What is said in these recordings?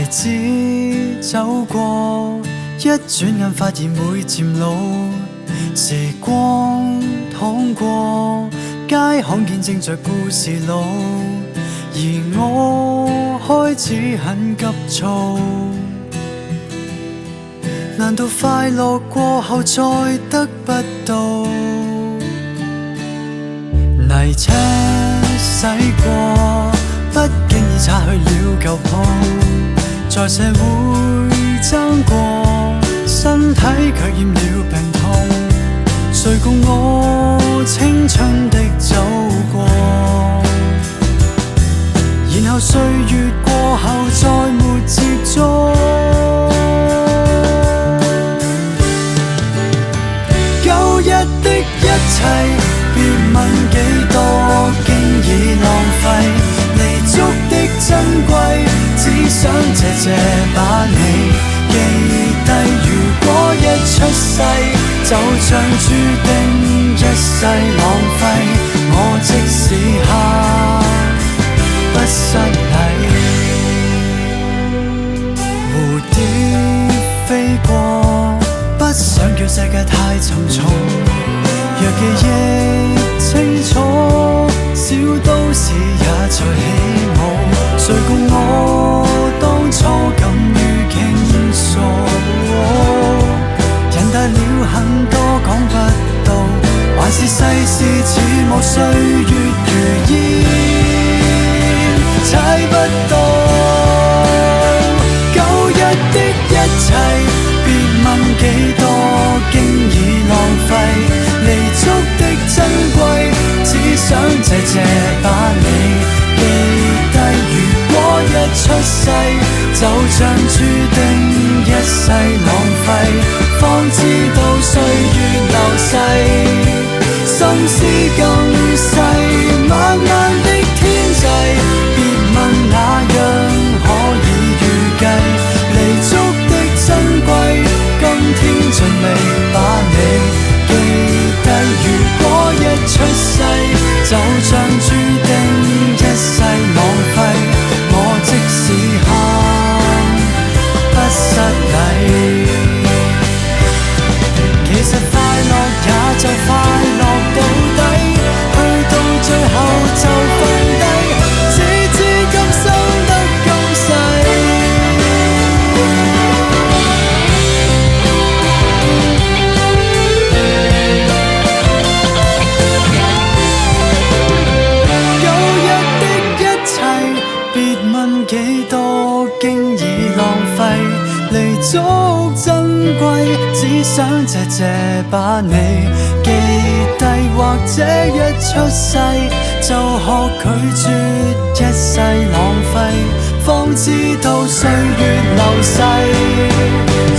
孩子走過，一轉眼發現會漸老。時光淌過，街巷見證着故事路，而我開始很急躁。難道快樂過後再得不到？泥車駛過，不經意擦去了舊鋪，在社會爭過，身體卻染了病痛。誰共我青春的走過？然後歲月過後再沒接觸。舊日的一切，別問幾多，經已浪費。彌足的珍貴，只想謝謝把你記低。如果一出世，就像注定一世浪費。我即使黑，不失禮。蝴蝶飛過，不想叫世界太沉重。若記憶清楚，小都市也在起舞。誰共我當初敢於傾訴？人大了很多講不到，還是世事似霧，歲月如煙猜不到。舊日的一切，別問幾多，經已浪費。彌足的珍貴，只想謝謝把你記低。如果一出世，就像注定一世浪費。方知道歲月流逝，心思更細。漫漫的天際，別問那樣可以預計。彌足的珍貴，今天盡未把你記低。如果一出世，就像注定一世浪費。我即使喊，不失禮。其實快樂也就快樂到底，去到最後就放低。只知今生得今世。舊日的一切，別問幾多，經已浪費。彌足珍貴，只想謝謝把你記低。或者一出世，就學拒絕一世浪費。方知道歲月流逝，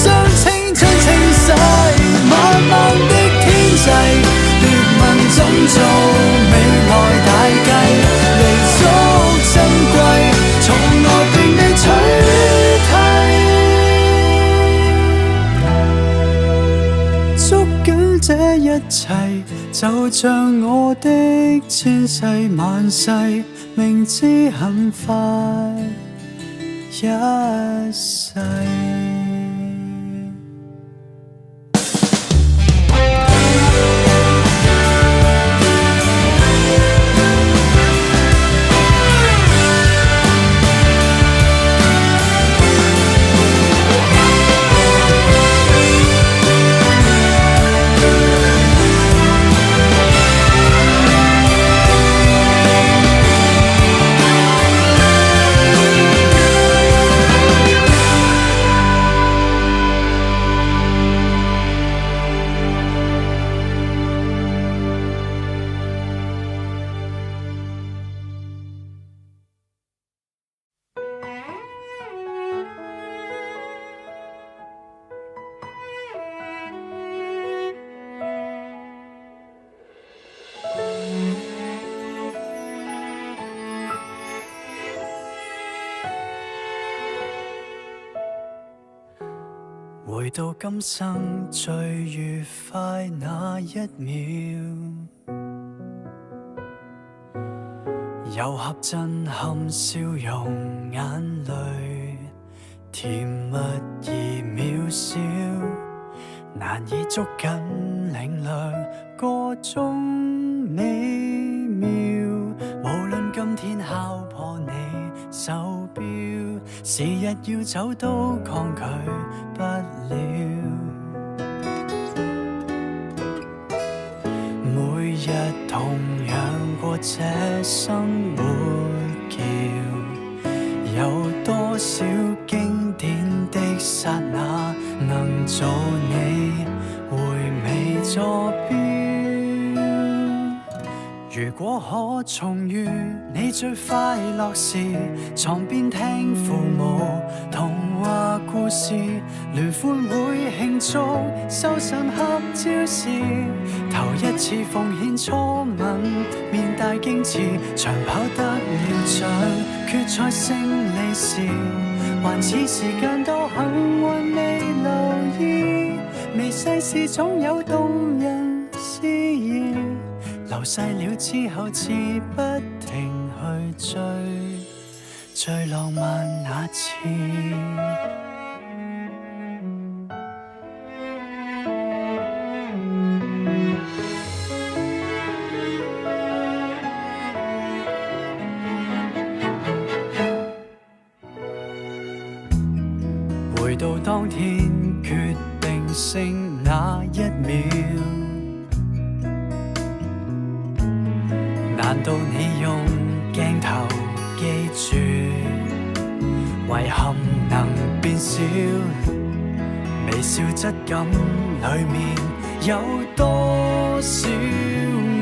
將青春清洗。漫漫的天際，別問怎做，未來大計。彌足珍貴，從來並未取替。捉緊這一切，就像我的千世萬世，明知很快一世。回到今生最愉快那一秒，糅合震撼笑容，眼淚甜蜜而渺小，難以捉緊領略個中美妙。無論今天敲破你手錶，時日要走都抗拒不了。每日同樣過這生活橋，有多少經典的剎那能做你回味座標？如果可重遇你最快樂時，床邊聽父母童話故事，聯歡會慶祝收信合照時，頭一次奉獻初吻，面帶矜持，長跑得了獎，決賽勝利時，還似時間多幸運未留意，微細事總有動人詩意，流逝了之後自不停去追，最浪漫那次。回到當天決定性那一秒，難道你用鏡頭記住，遺憾能變小？微笑質感裡面有多少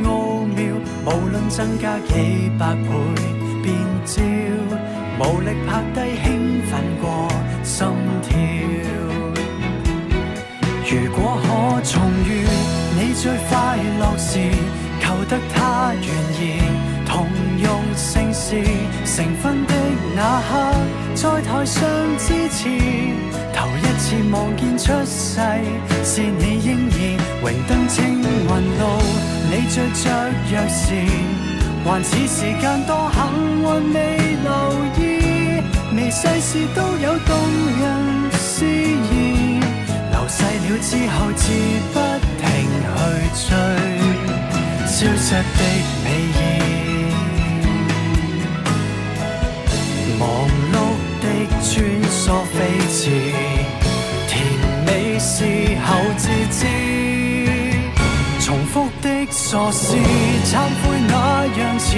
奧妙？無論增加幾百倍變焦，無力拍低興奮過心跳。如果可重遇你最快樂時，求得他願意同用姓氏，成婚的那刻在台上致辭，頭一次望見出世是你嬰兒，榮登青雲路你最雀躍時，還似時間多幸運未留意，微細事都有動人詩意，流逝了之後自不停去追，消失的美意，忙碌的穿梭飛馳，甜美事後自知，重複的傻事懺悔那樣遲，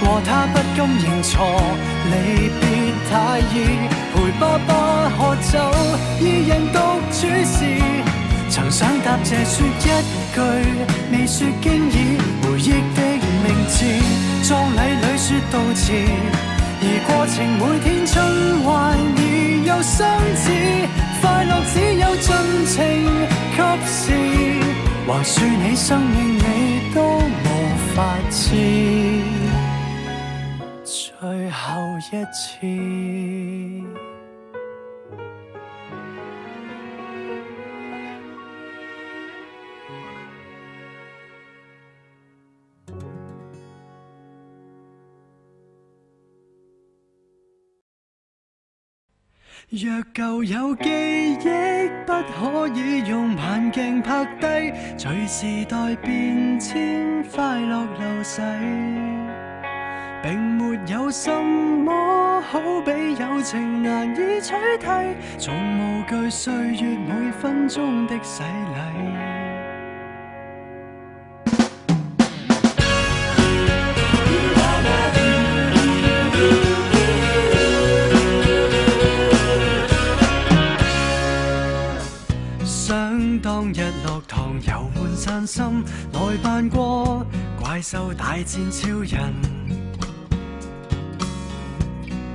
和他不甘認錯，離別太易，陪爸爸喝酒，二人獨處時，曾想答謝說一句，未說經已，回憶的名字，葬禮裏說悼詞，而過程每天循環而又相似，快樂只有盡情給時，橫豎你生命你都無法知，最後一次。若舊有記憶不可以用慢鏡拍低，隨時代變遷快樂流逝，並沒有什麼好比友情難以取替，從無懼歲月每分鐘的洗禮。當日落堂遊玩散心，來扮過怪獸大戰超人。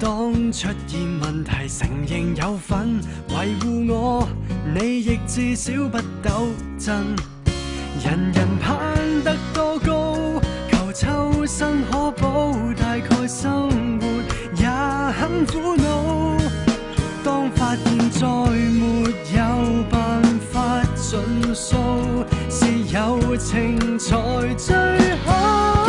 當出現問題承認有份，維護我你亦至少不抖震。人人攀得多高，求抽身可保，大概生活也很苦惱。當發現再沒有辦法盡數，是友情才最好。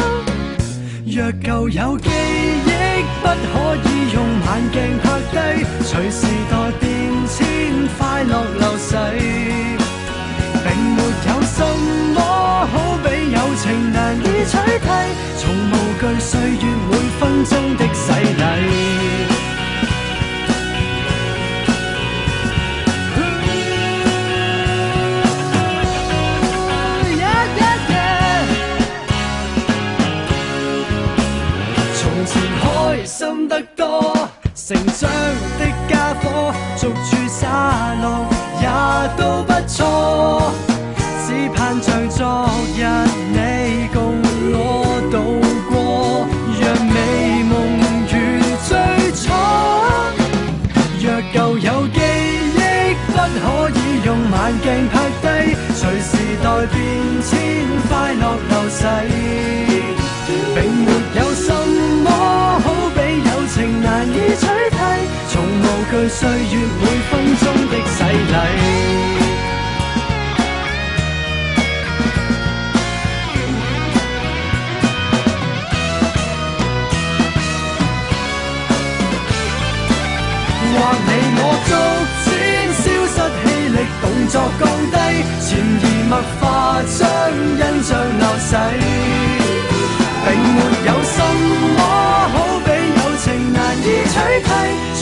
若舊有記憶不可以用慢鏡拍低，隨時代變遷，快樂流逝，並沒有什麼好比友情難以取替，從無懼歲月每分鐘的洗禮。開心得多，成長的家伙，逐處灑落也都不錯，只盼像昨日你共我度過，讓美夢如最初。若舊有記憶不可以用慢鏡拍低，隨時代變遷，快樂流逝，並沒有什麼好比友情難以取替，從無懼歲月每分鐘的洗禮。或你我逐漸消失氣力，動作降低，潛移默化將印象流逝，並沒有什麼好比友情難以取替，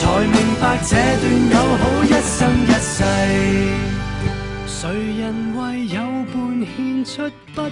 才明白這段友好一生一世。誰人為友伴獻出不會